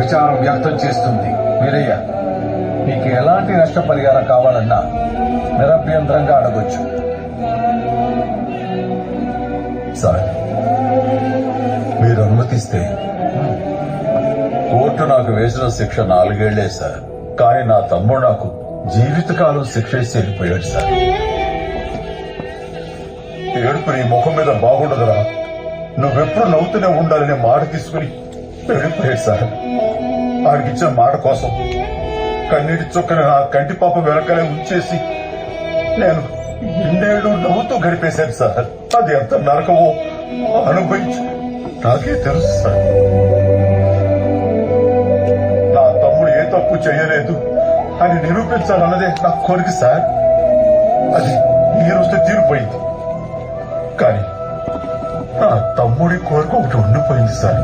విచారం వ్యక్తం చేస్తుంది. వీరయ్య, మీకు ఎలాంటి నష్టపరిహారం కావాలన్నా నిరభ్యంతరంగా అడగొచ్చు. సార్, మీరు అనుమతిస్తే కోర్టు నాకు వేసిన శిక్ష 4 ఏళ్లే సార్. కానీ నా తమ్ముడు నాకు జీవితకాలం శిక్ష వేసి వెళ్ళిపోయాడు సార్. ఏడుపు నీ ముఖం మీద బాగుండదురా, నువ్వెప్పుడు నవ్వుతూనే ఉండాలనే మాట తీసుకుని వెళ్ళిపోయాడు సార్. ఆడికిచ్చిన మాట కోసం కన్నీటి చుక్కని నా కంటి పాప వెనకలే ఉంచేసి నేను ఇన్నేళ్లు నవ్వుతూ గడిపేశాను సార్. అది ఎంత నరకమో అనుభవించి నాకే తెలుసు సార్. నా తమ్ముడు ఏ తప్పు చేయలేదు అని నిరూపించాలన్నదే నా కోరిక సార్. అది ఈ రోజుతో తీరిపోయింది. కానీ నా తమ్ముడి కోరిక ఒకటి ఉండిపోయింది సార్.